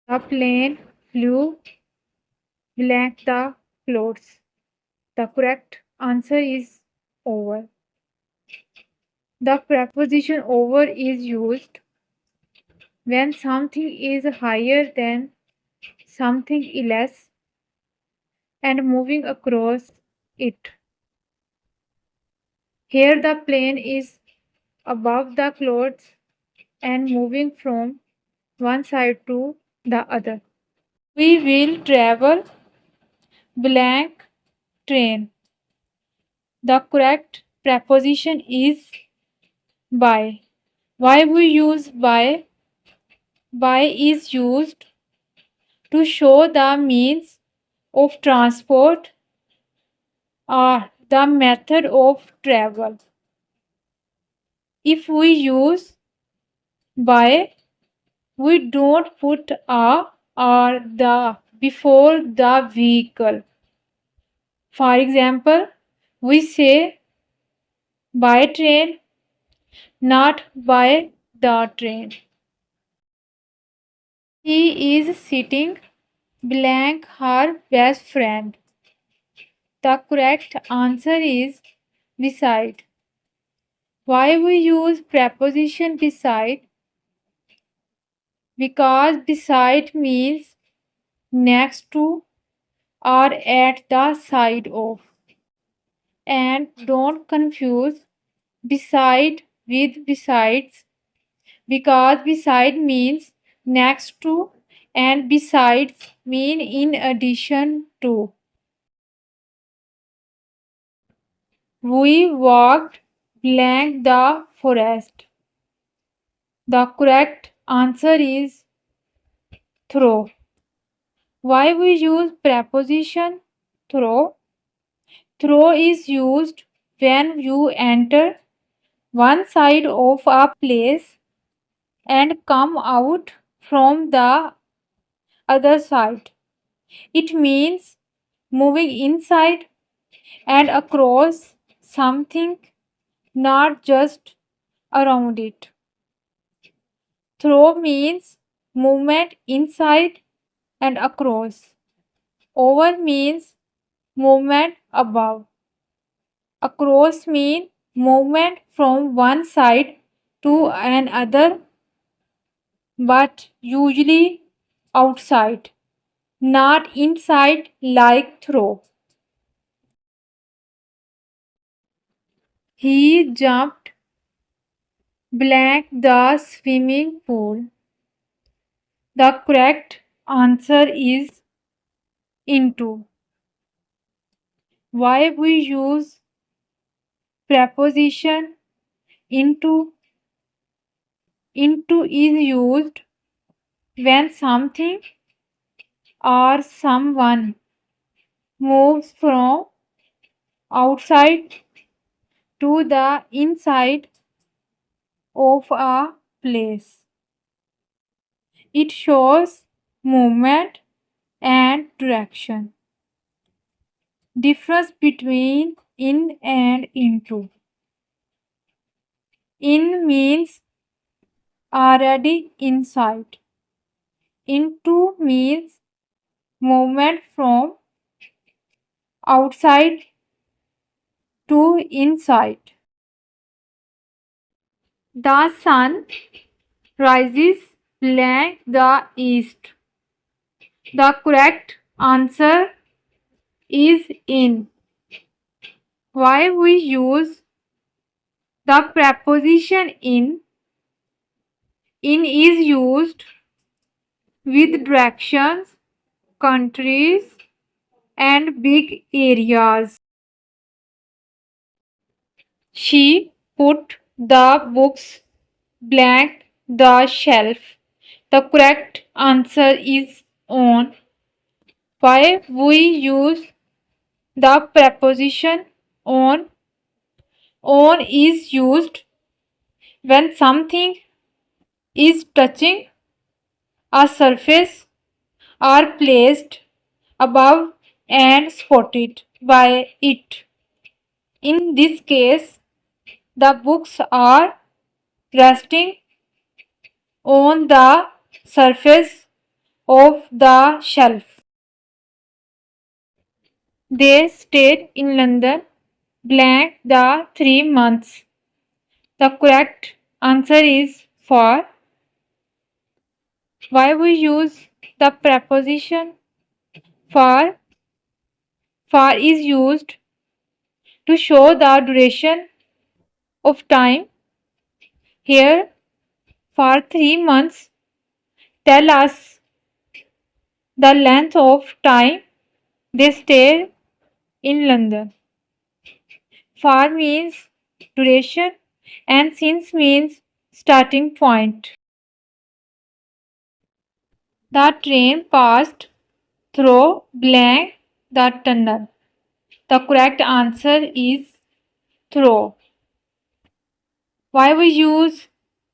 The plane flew blank the clothes. The correct answer is over. The preposition over is used when something is higher than something less and moving across it. Here the plane is above the clouds and moving from one side to the other. We will travel blank train. The correct preposition is by. Why we use by? By is used to show the means of transport or the method of travel. If we use by, we don't put a or the before the vehicle. For example, we say by train, not by the train. He is sitting blank her best friend. The correct answer is beside. Why we use preposition beside? Because beside means next to or at the side of. And don't confuse beside with besides because beside means next to and besides mean in addition to. We walked blank the forest. The correct answer is through. Why we use preposition through? Through is used when you enter one side of a place and come out from the other side. It means moving inside and across something, not just around it. Through means movement inside and across. Over means movement above. Across means movement from one side to another, but usually outside, not inside like through. He jumped blank the swimming pool. The correct answer is into. Why we use preposition into? Into is used when something or someone moves from outside to the inside of a place. It shows movement and direction. Difference between in and into. In means already inside. Into means movement from outside to inside. The sun rises blank the east. The correct answer is in. Why we use the preposition in? In is used with directions, countries, and big areas. She put the books blank the shelf. The correct answer is on. Why we use the preposition on? On is used when something is touching a surface or placed above and supported by it. In this case, the books are resting on the surface off the shelf. They stayed in London blank the 3 months. The correct answer is for. Why we use the preposition for? For is used to show the duration of time. Here, for 3 months, tell us the length of time they stayed in London. For means duration and since means starting point. The train passed through blank the tunnel. The correct answer is through. Why we use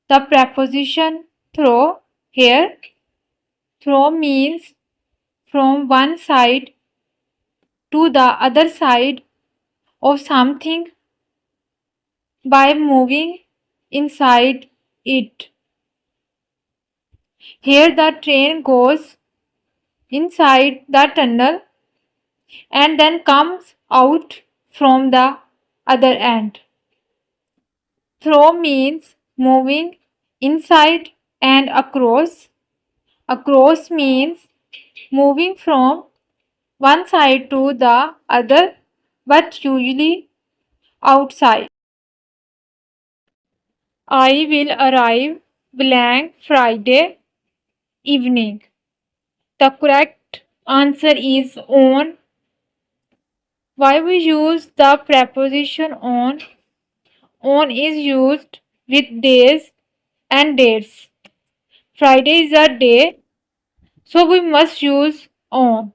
the preposition through here? Through means from one side to the other side of something by moving inside it. Here the train goes inside the tunnel and then comes out from the other end. Through means moving inside and across. Across means moving from one side to the other, but usually outside. I will arrive blank Friday evening. The correct answer is on. Why we use the preposition on? On is used with days and dates. Friday is a day, so we must use on.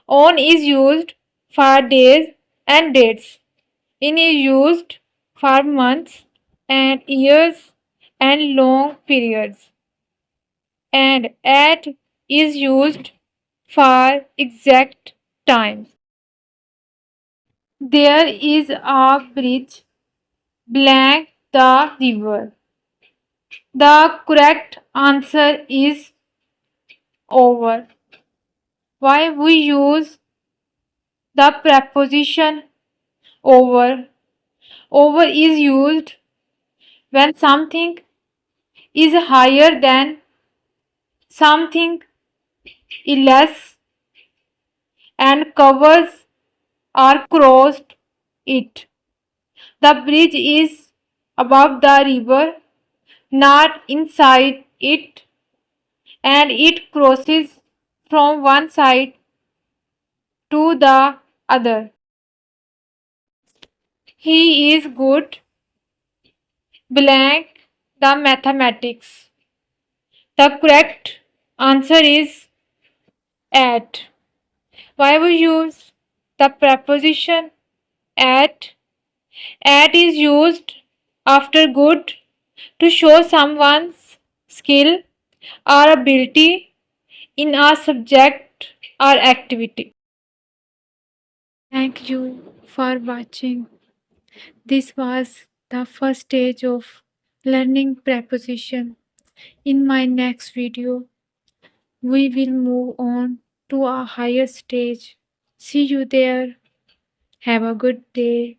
On is used for days and dates. In is used for months and years and long periods. And at is used for exact times. There is a bridge blank the river. The correct answer is over. Why we use the preposition over? Over is used when something is higher than something less and covers or crossed it. The bridge is above the river, not inside it, and it crosses from one side to the other. He is good blank the mathematics. The correct answer is at. Why we use the preposition at? At is used after good to show someone's skill or ability in a subject or activity. Thank you for watching. This was the first stage of learning preposition. In my next video, we will move on to a higher stage. See you there. Have a good day.